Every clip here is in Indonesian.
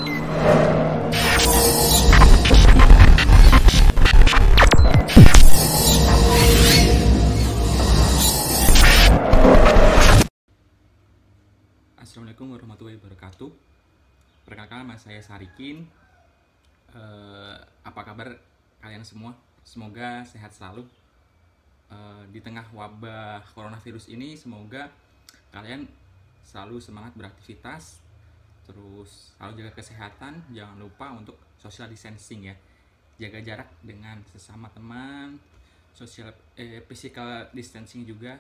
Assalamualaikum warahmatullahi wabarakatuh. Perkenalkan, nama saya Sarikin. Apa kabar kalian semua? Semoga sehat selalu. Di tengah wabah coronavirus ini, semoga kalian selalu semangat beraktivitas, terus selalu jaga kesehatan. Jangan lupa untuk social distancing ya, jaga jarak dengan sesama teman, physical distancing juga.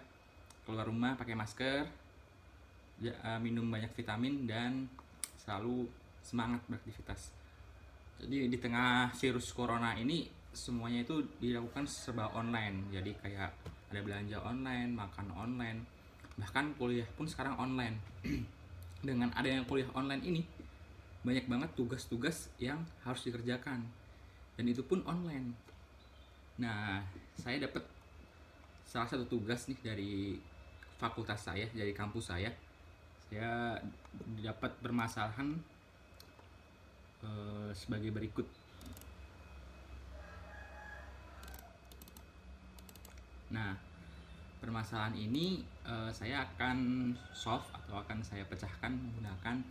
Keluar rumah pakai masker, minum banyak vitamin, dan selalu semangat beraktivitas. Jadi di tengah virus corona ini semuanya itu dilakukan serba online. Jadi kayak ada belanja online, makan online, bahkan kuliah pun sekarang online. Dengan adanya kuliah online ini, banyak banget tugas-tugas yang harus dikerjakan, dan itu pun online. Nah, saya dapat salah satu tugas nih dari fakultas saya, dari kampus saya. Saya dapat permasalahan sebagai berikut. Nah, permasalahan ini saya akan solve atau akan saya pecahkan menggunakan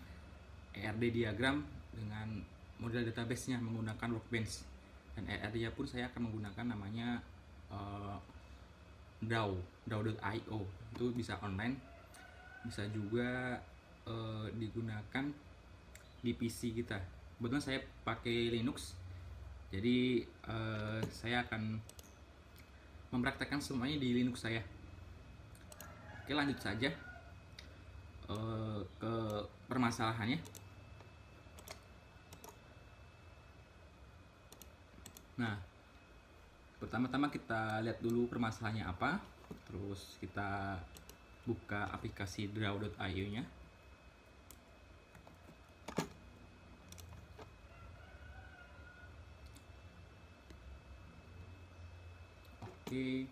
ERD diagram dengan model database-nya menggunakan Workbench. Dan ERD-nya pun saya akan menggunakan namanya draw.io. Itu bisa online, bisa juga digunakan di PC kita. Kebetulan saya pakai Linux, jadi saya akan mempraktekkan semuanya di Linux saya. Oke, lanjut saja ke permasalahannya. Nah, pertama-tama kita lihat dulu permasalahannya apa, terus kita buka aplikasi draw.io nya. Oke.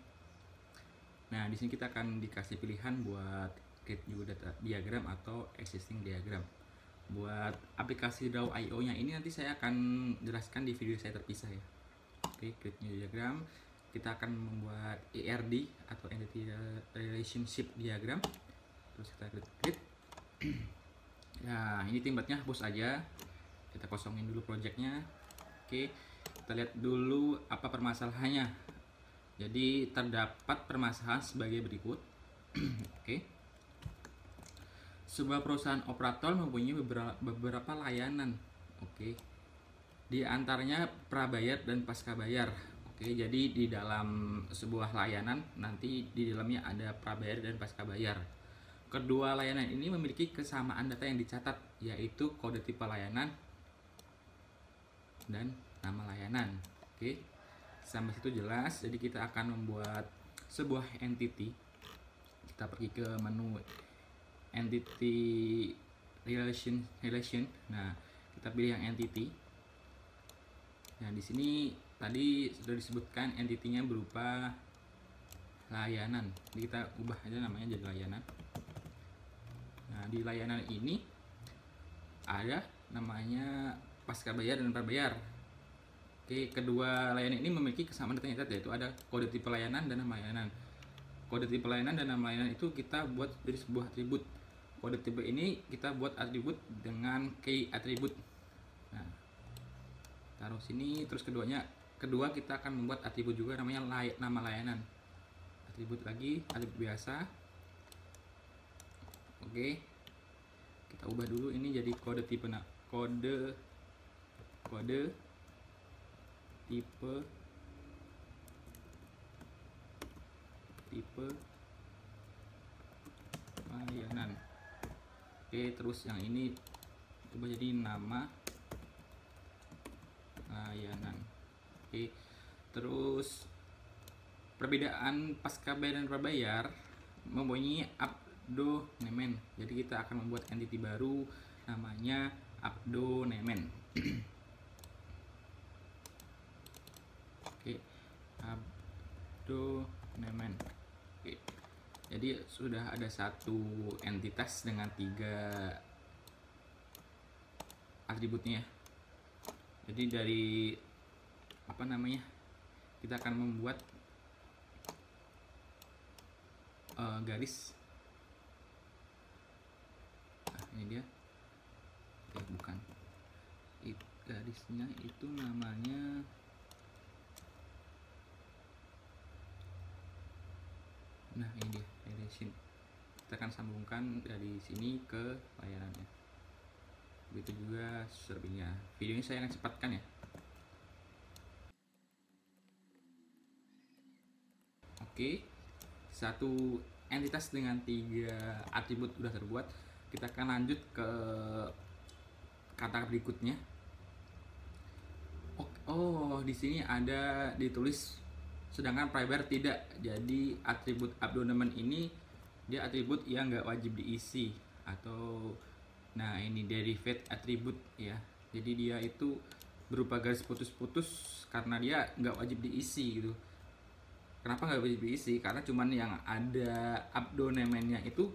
Nah, di sini kita akan dikasih pilihan buat create new data diagram atau existing diagram. Buat aplikasi draw.io nya ini nanti saya akan jelaskan di video saya terpisah ya. Oke, create new diagram. Kita akan membuat ERD atau Entity Relationship Diagram. Terus kita klik. Nah, ini template-nya hapus aja. Kita kosongin dulu projectnya. Oke, kita lihat dulu apa permasalahannya. Jadi terdapat permasalahan sebagai berikut. Oke. Sebuah perusahaan operator mempunyai beberapa layanan. Oke. Di antaranya prabayar dan pasca bayar. Oke, jadi di dalam sebuah layanan nanti di dalamnya ada prabayar dan pasca bayar. Kedua layanan ini memiliki kesamaan data yang dicatat, yaitu kode tipe layanan dan nama layanan. Oke, sampai situ jelas. Jadi kita akan membuat sebuah entity. Kita pergi ke menu entity relation. Nah, kita pilih yang entity. Nah, di sini tadi sudah disebutkan entity-nya berupa layanan. Jadi kita ubah aja namanya jadi layanan. Nah, di layanan ini ada namanya pasca bayar dan prabayar. Oke, kedua layanan ini memiliki kesamaan data yang dicatat, yaitu ada kode tipe layanan dan nama layanan. Kode tipe layanan dan nama layanan itu kita buat dari sebuah atribut. Kode tipe ini kita buat atribut dengan key atribut. Nah, taruh sini. Terus kedua kita akan membuat atribut juga namanya nama layanan. Atribut lagi, atribut biasa. Oke, kita ubah dulu ini jadi kode tipe. Nah, kode tipe layanan. Oke, terus yang ini coba jadi nama layanan. Oke, terus perbedaan pasca bayar dan prabayar mempunyai abdonemen. Jadi kita akan membuat entity baru namanya abdonemen. Oke, abdonemen. Oke, jadi sudah ada satu entitas dengan 3 atributnya. Jadi dari kita akan membuat garis. Nah, ini dia. Bukan. Garisnya itu namanya ini dia, relation. Kita akan sambungkan dari sini ke layanannya. Begitu juga surveinya. Videonya saya akan cepatkan ya. Oke, satu entitas dengan 3 atribut udah terbuat. Kita akan lanjut ke kata berikutnya. Oh, di sini ada ditulis sedangkan prior tidak. Jadi atribut abdomen ini dia atribut yang nggak wajib diisi, atau ini derivate atribut ya. Jadi dia itu berupa garis putus-putus karena dia nggak wajib diisi gitu. Kenapa nggak wajib diisi? Karena cuman yang ada abdomennya itu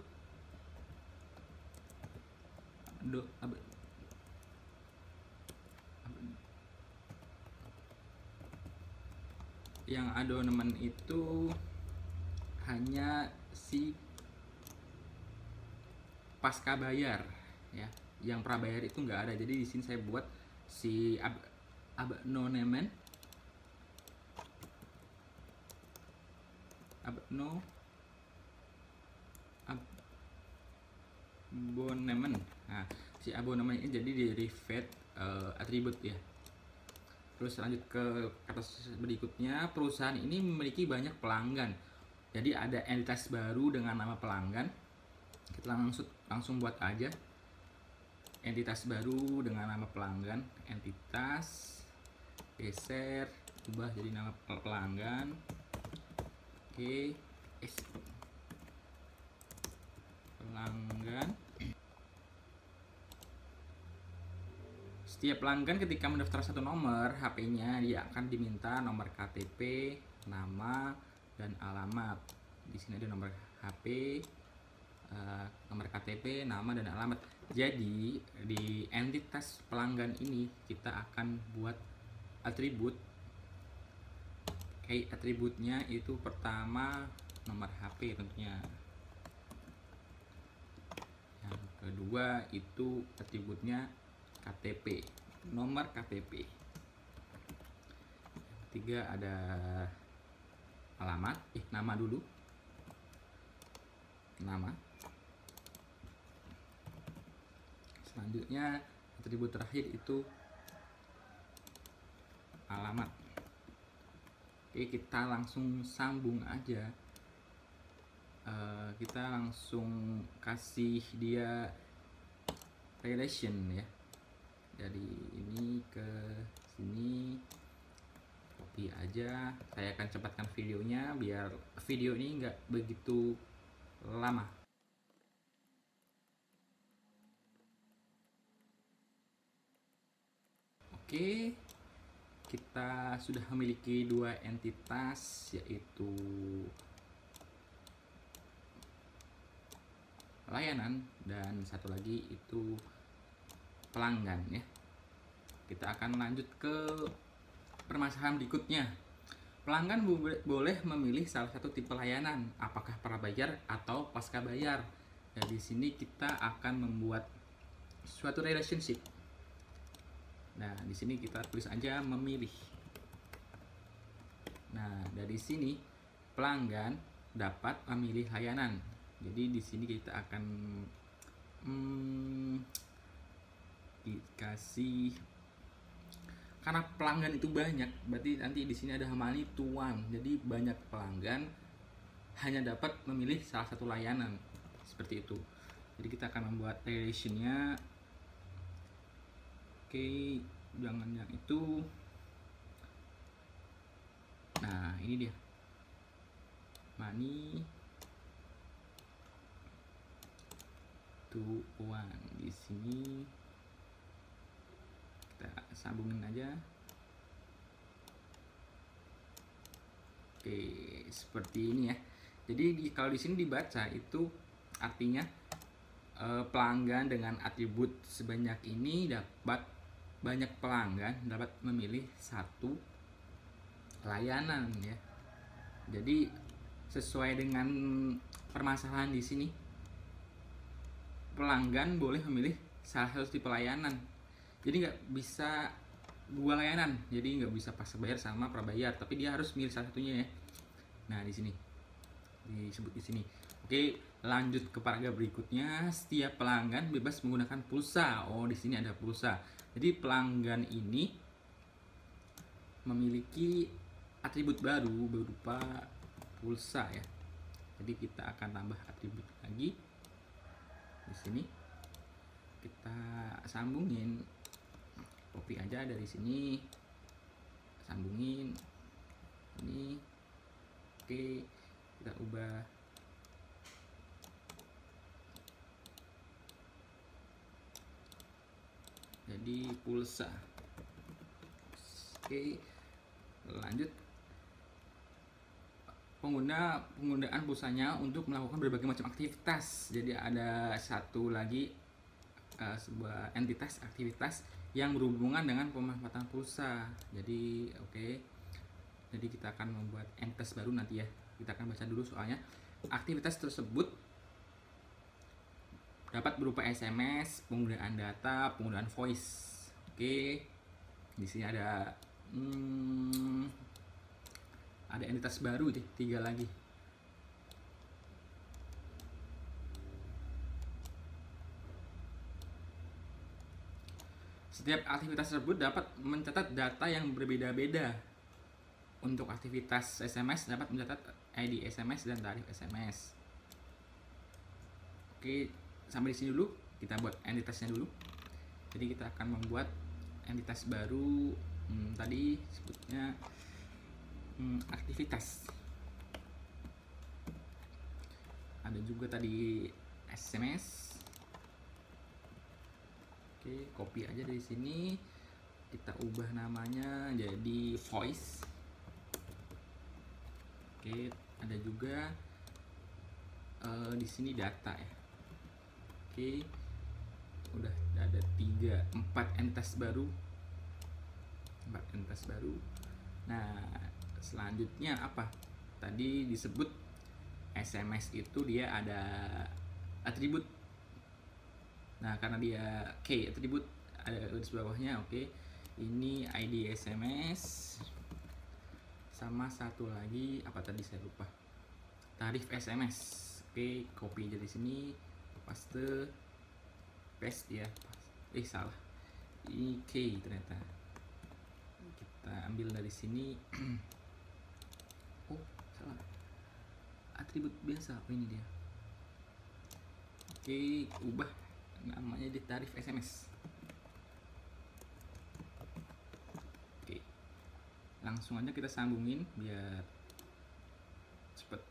yang abdomen itu hanya si pasca bayar ya, yang prabayar itu nggak ada. Jadi di sini saya buat si abdomen Nah, si abdomen ini jadi derivate atribut ya. Terus lanjut ke kata berikutnya, perusahaan ini memiliki banyak pelanggan. Jadi ada entitas baru dengan nama pelanggan. Kita langsung buat aja entitas baru dengan nama pelanggan. Entitas, geser, ubah jadi nama pelanggan. Oke, pelanggan. Setiap pelanggan ketika mendaftar satu nomor HP-nya, dia akan diminta nomor KTP, nama, dan alamat. Di sini ada nomor HP, nomor KTP, nama, dan alamat. Jadi di entitas pelanggan ini kita akan buat atribut. Atributnya itu pertama nomor HP tentunya. Yang kedua itu atributnya KTP, nomor KTP. Tiga ada alamat, nama dulu, nama. Selanjutnya atribut terakhir itu alamat. Oke, kita langsung sambung aja. Kita langsung kasih dia relation ya. Dari ini ke sini, copy aja. Saya akan cepatkan videonya biar video ini nggak begitu lama. Oke, kita sudah memiliki 2 entitas, yaitu layanan dan satu lagi itu pelanggan ya. Kita akan lanjut ke permasalahan berikutnya. Pelanggan boleh memilih salah satu tipe layanan, apakah prabayar atau pasca bayar. Dan di sini kita akan membuat suatu relationship. Nah, di sini kita tulis aja memilih. Nah, dari sini pelanggan dapat memilih layanan. Jadi di sini kita akan dikasih, karena pelanggan itu banyak, berarti nanti di sini ada money to one. Jadi banyak pelanggan hanya dapat memilih salah satu layanan, seperti itu. Jadi kita akan membuat relationnya. Oke, jangan yang itu. Nah, ini dia, money to one. Di sini kita sambungin aja. Oke, seperti ini ya. Jadi kalau di sini dibaca itu artinya pelanggan dengan atribut sebanyak ini dapat banyak pelanggan dapat memilih satu layanan ya. Jadi sesuai dengan permasalahan di sini, pelanggan boleh memilih salah satu tipe layanan. Jadi nggak bisa dua layanan, jadi nggak bisa pas bayar sama prabayar, tapi dia harus milih salah satunya ya. Nah di sini disebut di sini. Oke, lanjut ke paragraf berikutnya. Setiap pelanggan bebas menggunakan pulsa. Oh, di sini ada pulsa. Jadi pelanggan ini memiliki atribut baru berupa pulsa ya. Jadi kita akan tambah atribut lagi. Di sini kita sambungin, copy aja dari sini, sambungin ini. Oke, kita ubah jadi pulsa. Oke, lanjut. Penggunaan pulsanya untuk melakukan berbagai macam aktivitas. Jadi ada satu lagi sebuah entitas aktivitas yang berhubungan dengan pemanfaatan pulsa. Jadi jadi kita akan membuat entitas baru nanti ya. Kita akan baca dulu soalnya. Aktivitas tersebut dapat berupa SMS, penggunaan data, penggunaan voice. Oke, di sini ada entitas baru deh, 3 lagi. Setiap aktivitas tersebut dapat mencatat data yang berbeda-beda. Untuk aktivitas SMS dapat mencatat ID SMS dan tarif SMS. Oke, sampai di sini dulu. Kita buat entitasnya dulu. Jadi kita akan membuat entitas baru. Tadi sebutnya aktivitas. Ada juga tadi SMS. Oke, copy aja dari sini. Kita ubah namanya jadi voice. Oke, ada juga di sini data ya. Oke, udah ada 4 entitas baru. Nah, selanjutnya apa? Tadi disebut SMS itu dia ada atribut. Nah, karena dia key atribut ada di bawahnya. Oke, ini ID SMS sama satu lagi apa tadi saya lupa, tarif SMS. Oke, copy dari sini, paste ya. Salah, ini key ternyata. Kita ambil dari sini. Oh, salah, atribut biasa. Oh, ini dia. Oke, ubah namanya di tarif SMS. Oke, langsung aja kita sambungin biar cepet.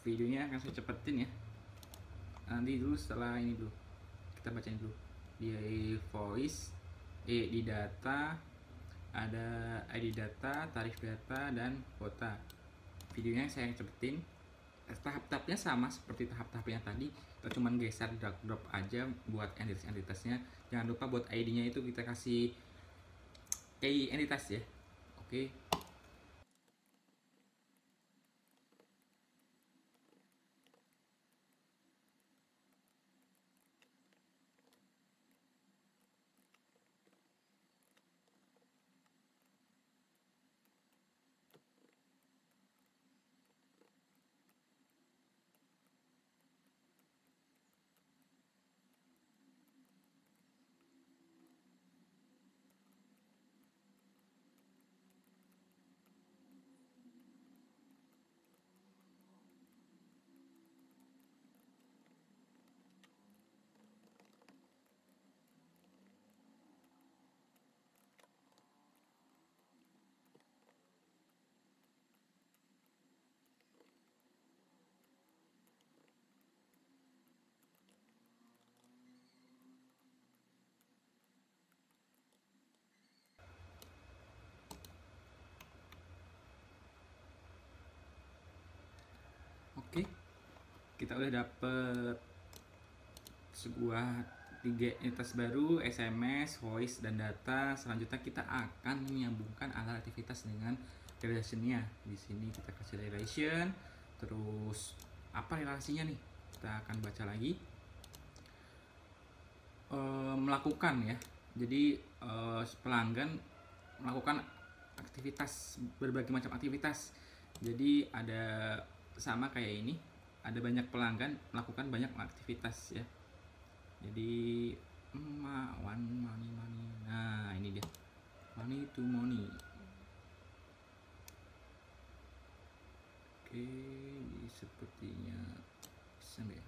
Videonya akan saya cepetin ya. Nanti dulu setelah ini dulu kita bacain dulu. Di voice, di data ada ID data, tarif data, dan kuota. Videonya saya cepetin. Tahap-tahapnya sama seperti tahap-tahap yang tadi. Kita cuman geser drag drop aja buat entitasnya. Jangan lupa buat ID-nya itu kita kasih key entitas ya. Oke. Oke, kita udah dapet sebuah 3 entitas baru, SMS, voice, dan data. Selanjutnya kita akan menyambungkan alat aktivitas dengan relationnya. Di sini kita kasih relation, terus apa relasinya nih? Kita akan baca lagi. Melakukan ya. Jadi pelanggan melakukan aktivitas, berbagai macam aktivitas. Jadi ada sama kayak ini, ada banyak pelanggan melakukan banyak aktivitas ya. Jadi money. Nah, ini dia. Money to money. Oke, sepertinya bisa nggak ya?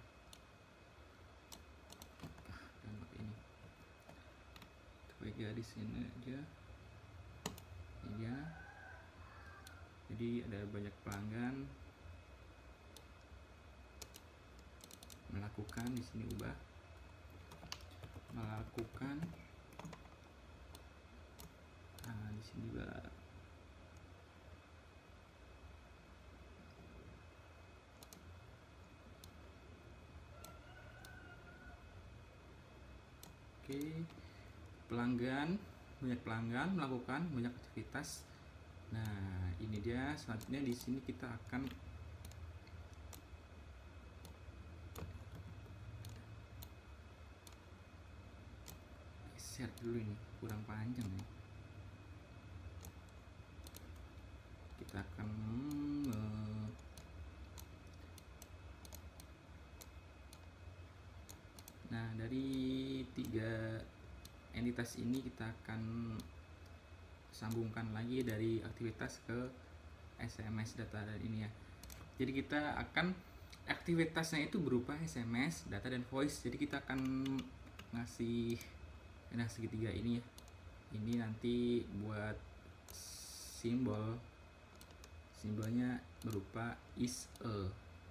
Gambar ini. Coba garis ini aja. Ini dia. Jadi ada banyak pelanggan melakukan, di sini ubah melakukan. Nah, di sini juga oke, banyak pelanggan melakukan banyak aktivitas. Nah, ini dia. Selanjutnya di sini kita akan share dulu, ini kurang panjang ya. Kita akan nah, dari 3 entitas ini kita akan sambungkan lagi dari aktivitas ke SMS, data, dan ini ya. Jadi kita akan aktivitasnya itu berupa SMS, data, dan voice. Jadi kita akan ngasih segitiga ini ya. Ini nanti buat simbolnya berupa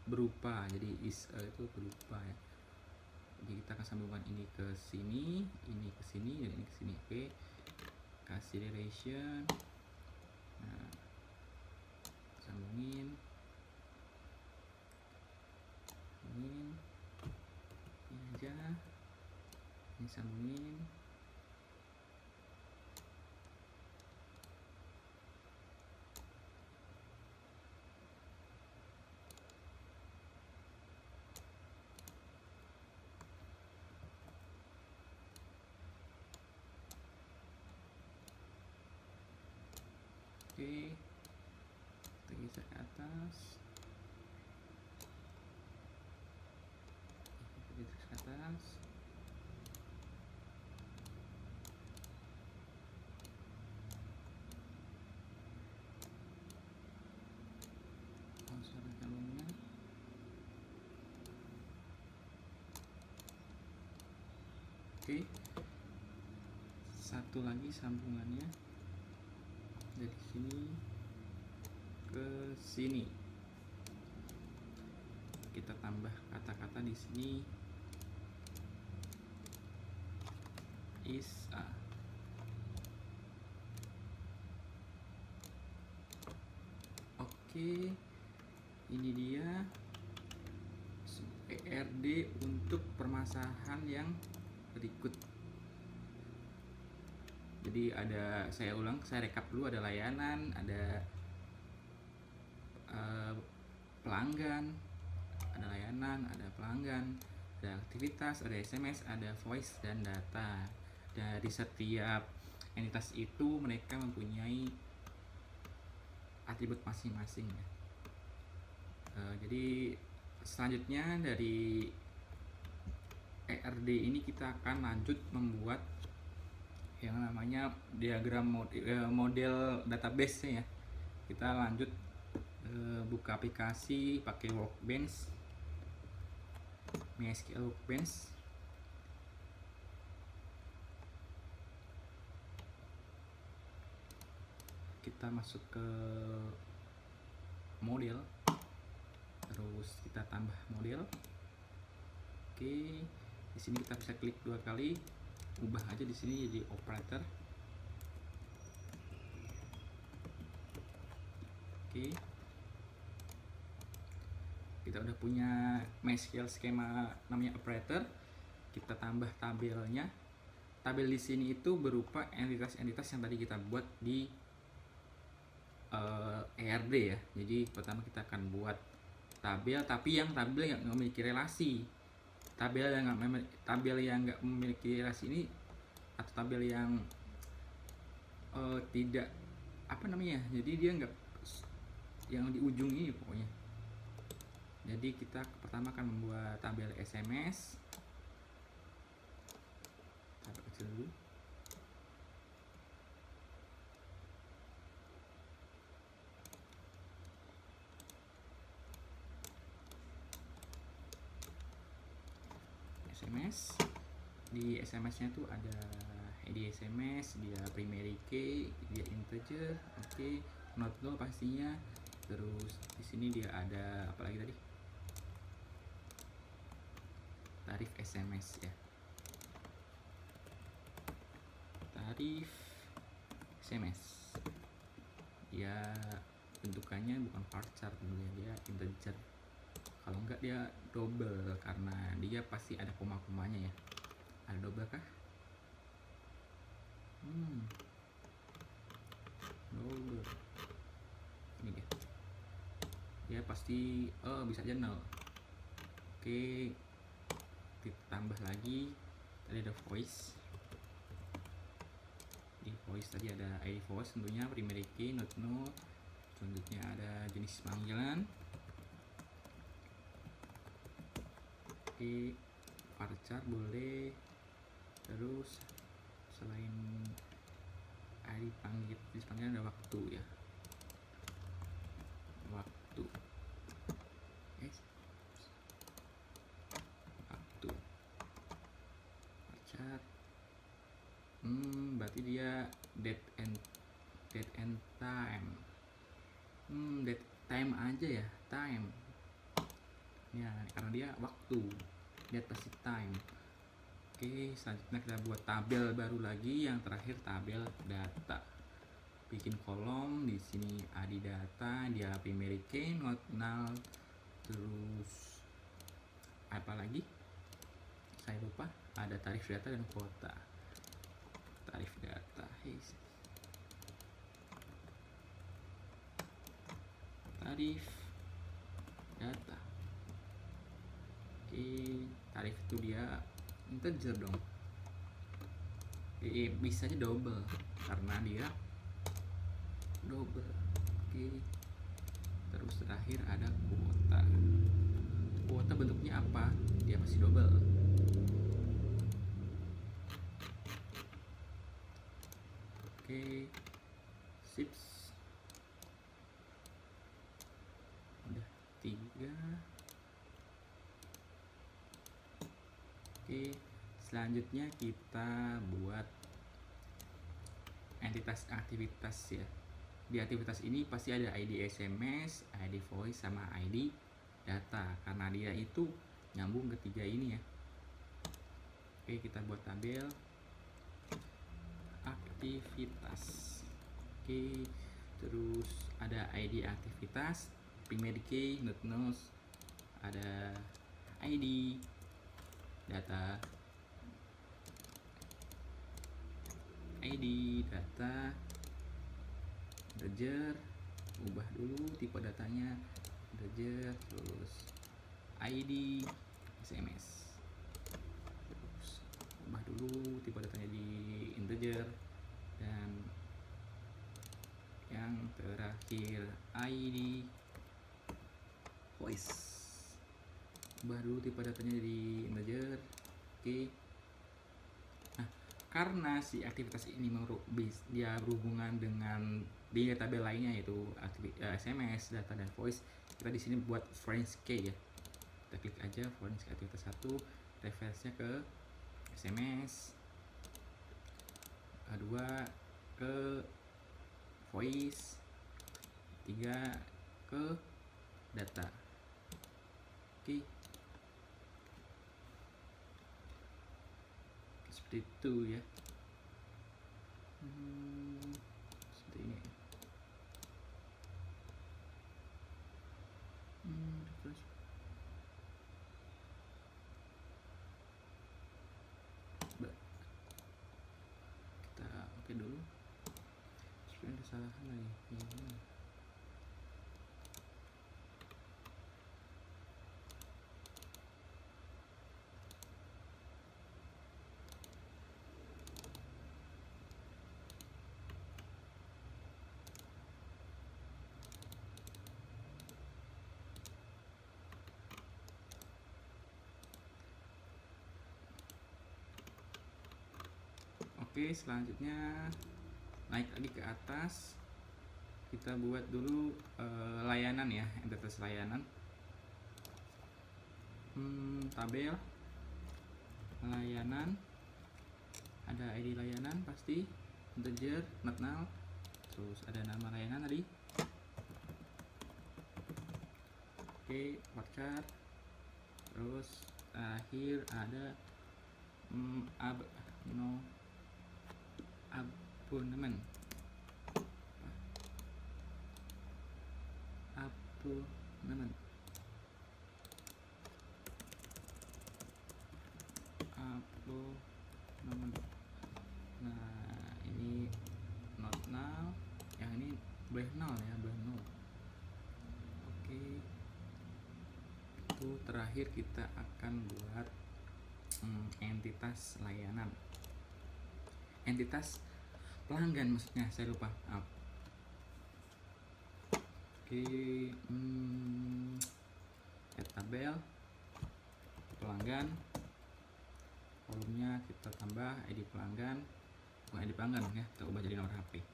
berupa. Jadi itu berupa ya. Jadi kita akan sambungkan ini ke sini, ini ke sini, dan ini ke sini. Oke, kasih relation. Nah, sambungin ini aja, ini sambungin. Oke, kita geser ke atas, langsung sambungnya. Oke, satu lagi sambungannya dari sini ke sini. Kita tambah kata-kata di sini, is a. Oke, ini dia ERD untuk permasalahan yang berikut. Jadi ada, saya rekap dulu, ada layanan, ada pelanggan, ada layanan, ada pelanggan, ada aktivitas, ada SMS, ada voice, dan data. Dari setiap entitas itu mereka mempunyai atribut masing-masing ya. Jadi selanjutnya dari ERD ini kita akan lanjut membuat yang namanya diagram model database ya. Kita lanjut buka aplikasi pakai Workbench, MySQL Workbench. Kita masuk ke model, terus kita tambah model. Oke, di sini kita bisa klik 2 kali, ubah aja di sini jadi operator. Oke, kita udah punya MySQL schema namanya operator, kita tambah tabelnya. Tabel di sini itu berupa entitas-entitas yang tadi kita buat di ERD ya. Jadi pertama kita akan buat tabel, tapi tabel yang memiliki relasi. Tabel yang nggak memiliki relasi ini, atau tabel yang tidak jadi dia nggak yang di ujung ini pokoknya. Jadi kita pertama akan membuat tabel SMS. Tabel kecil dulu. SMS. Di SMS-nya tuh ada ID SMS, dia primary key, dia integer, oke, not null pastinya. Terus di sini dia ada apa lagi tadi? Tarif SMS ya. Tarif SMS. Dia bentukannya bukan varchar tentunya, dia integer. Kalau enggak dia double, karena dia pasti ada koma-komanya ya. Ada double kah? Double. Ini dia. Dia pasti bisa aja nol. Oke. Kita tambah lagi. Tadi ada voice. Di voice tadi ada ID voice tentunya, primary key, not null. Selanjutnya ada jenis panggilan. Oke, varchar boleh. Terus selain ID jenis panggilan ada waktu ya. Waktu. Waktu. Varchar. Berarti dia date and time. Date time aja ya, time. Ya, karena dia waktu, dia pasti time. Oke, selanjutnya kita buat tabel baru lagi, yang terakhir tabel data. Bikin kolom di sini ID data, dia primary key, not null, terus apa lagi? Saya lupa. Ada tarif data dan kuota. Tarif data, tarif data. Tarif itu dia integer dong. Bisa aja double karena dia double. Terus terakhir ada kuota. Kuota bentuknya apa? Dia pasti double. Sip. Udah 3. Selanjutnya kita buat entitas aktivitas ya. Di aktivitas ini pasti ada ID SMS, ID voice, sama ID data, karena dia itu nyambung ketiga ini ya. Kita buat tabel aktivitas. Terus ada ID aktivitas, primary key, not null, ada ID data, integer, ubah dulu tipe datanya integer, terus ID SMS, terus ubah dulu tipe datanya di integer, dan yang terakhir ID voice, ubah dulu tipe datanya di integer. Nah, karena si aktivitas ini dia berhubungan dengan di tabel lainnya, yaitu SMS, data, dan voice, kita di sini buat foreign key ya. Kita klik aja foreign key aktivitas 1, referensinya ke SMS, 2 ke voice, 3 ke data. Seperti itu ya. Seperti ini. kesalahan lagi gimana? Oke, selanjutnya naik lagi ke atas, kita buat dulu layanan ya, entitas layanan. Tabel layanan, ada ID layanan pasti, integer, not null, terus ada nama layanan tadi. Oke, varchar, terus akhir ada abonemen, abonemen, abonemen. Nah, ini not null, yang ini boleh null ya, boleh null. Oke, itu terakhir kita akan buat entitas layanan, entitas pelanggan maksudnya, saya lupa. Oke, add tabel pelanggan, kolomnya kita tambah ID pelanggan, bukan ID pelanggan ya, kita ubah jadi nomor HP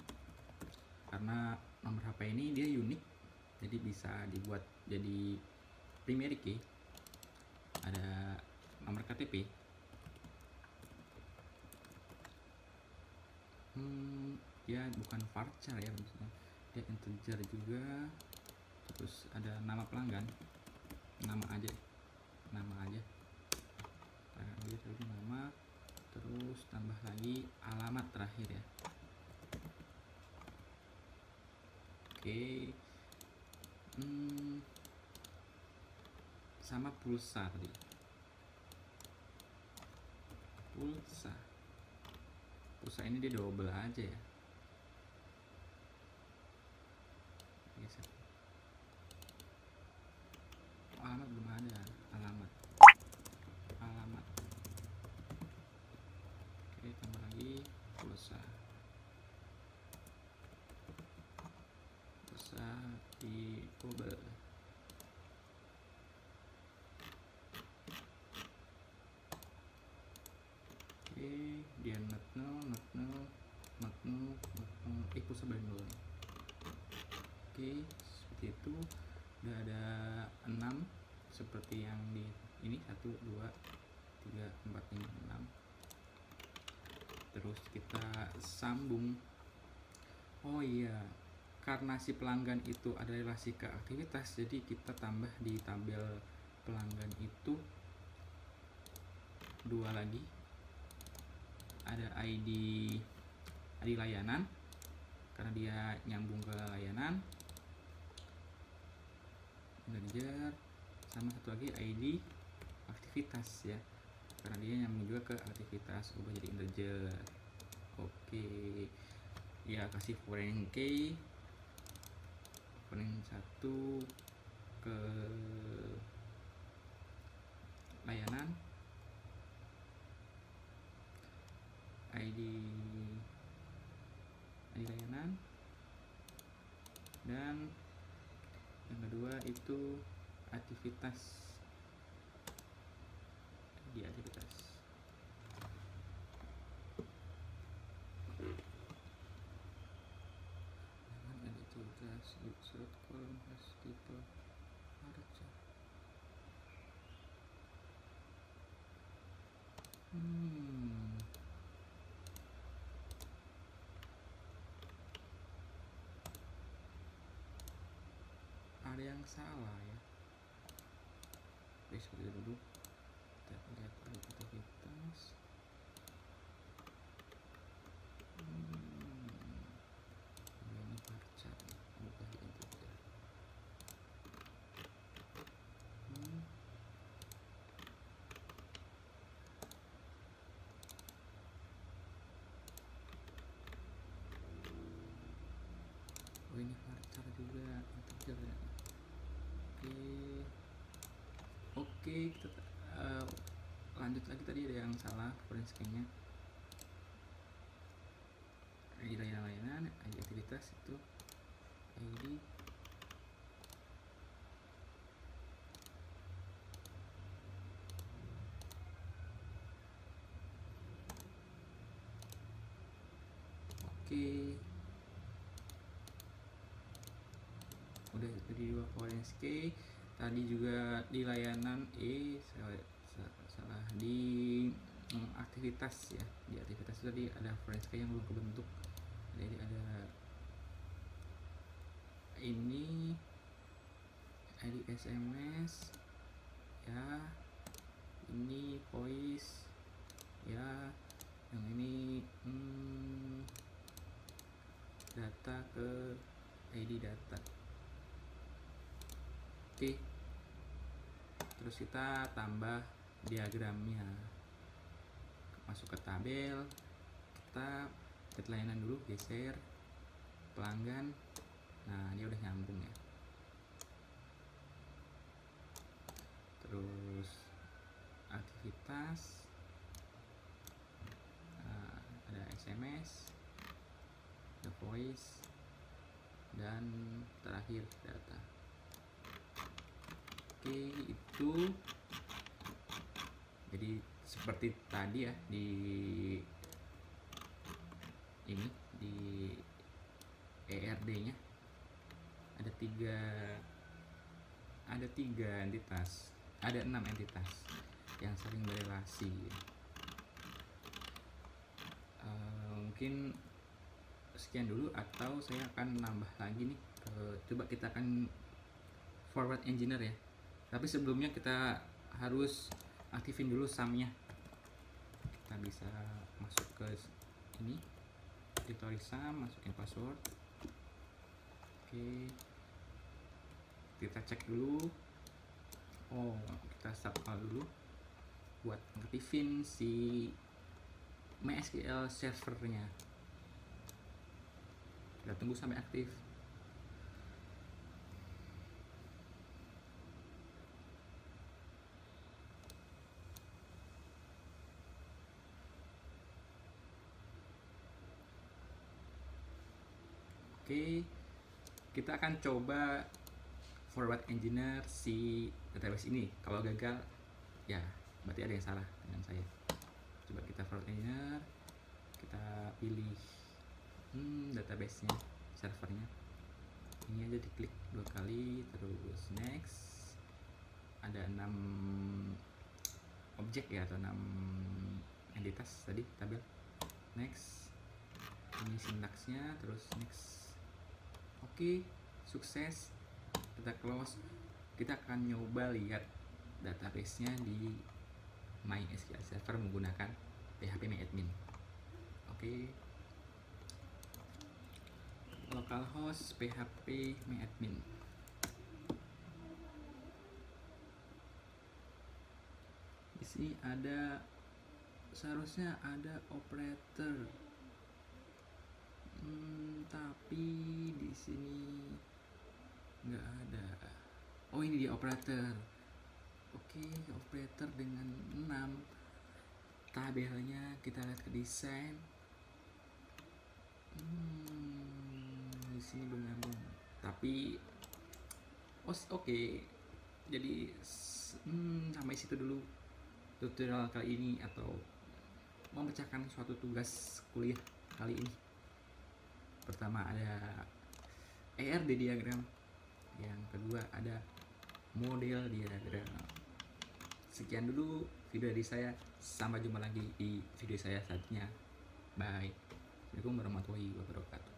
karena nomor HP ini dia unik, jadi bisa dibuat jadi primary key. Ada nomor KTP, ya bukan varchar ya, maksudnya dia integer juga. Terus ada nama pelanggan, nama aja nah, dia tadi nama, terus tambah lagi alamat terakhir ya. Oke, sama pulsa tadi, pulsa ini dia double aja ya. Alamat belum ada, alamat. Oke, tambah lagi pulsa di double. Oke, dia not null, pulsa bundle. Oke, seperti itu. Udah ada 6 seperti yang di ini, 1, 2, 3, 4, 5, 6. Terus kita sambung. Oh iya, karena si pelanggan itu ada relasi ke aktivitas, jadi kita tambah di tabel pelanggan itu 2 lagi, ada ID layanan karena dia nyambung ke layanan, integer, sama satu lagi ID aktivitas ya, karena dia nyambung juga ke aktivitas, ubah jadi integer. Oke ya, kasih foreign key, foreign 1 ke layanan, ID layanan, dan yang kedua itu aktivitas, di aktivitas. Surat kolom tipe varchar. Ada yang salah ya. Oke, seperti itu dulu. Kita lihat aktivitas. Ini varchar, ubah jadi integer. kita lanjut lagi. Tadi ada yang salah Forenscape-nya. ID layanan, ID aktivitas itu ID. Oke, udah itu di dua Forenscape. Tadi juga di layanan salah di aktivitas ya. Di aktivitas tadi ada Forenscape yang belum kebentuk. Jadi ada ini ID SMS ya, ini voice ya, yang ini data ke ID data. Oke, terus kita tambah diagramnya, masuk ke tabel, kita get layanan dulu, geser pelanggan. Nah, dia udah nyambung ya. Terus aktivitas, ada SMS, ada voice, dan terakhir data. Oke, itu jadi seperti tadi ya, di ini di ERD nya ada tiga entitas, ada 6 entitas yang saling berelasi. Mungkin sekian dulu, atau saya akan nambah lagi nih. Coba kita akan forward engineer ya, tapi sebelumnya kita harus aktifin dulu SAM-nya. Kita bisa masuk ke ini, editor SAM, masukin password. Oke, kita cek dulu. Oh, kita start dulu buat ngaktifin si MySQL servernya. Kita tunggu sampai aktif. Oke, kita akan coba forward engineer si database ini. Kalau gagal, ya berarti ada yang salah dengan saya. Coba kita forward engineer, kita pilih database-nya, servernya. Ini aja diklik 2 kali, terus next. Ada 6 objek ya, atau 6 entitas tadi tabel. Next, ini sintaksnya, terus next. Oke, sukses. Kita close. Kita akan nyoba lihat database-nya di MySQL Server menggunakan phpMyAdmin. Oke, localhost phpMyAdmin. Di sini seharusnya ada operator, tapi di sini nggak ada. Oh, ini dia operator. Oke, operator dengan 6 tabelnya. Kita lihat ke desain. Di sini belum nyambung, tapi oke. Jadi sampai situ dulu tutorial kali ini, atau memecahkan suatu tugas kuliah kali ini. Pertama ada ERD diagram, yang kedua ada model diagram. Sekian dulu video dari saya, sampai jumpa lagi di video saya selanjutnya. Bye. Assalamualaikum warahmatullahi wabarakatuh.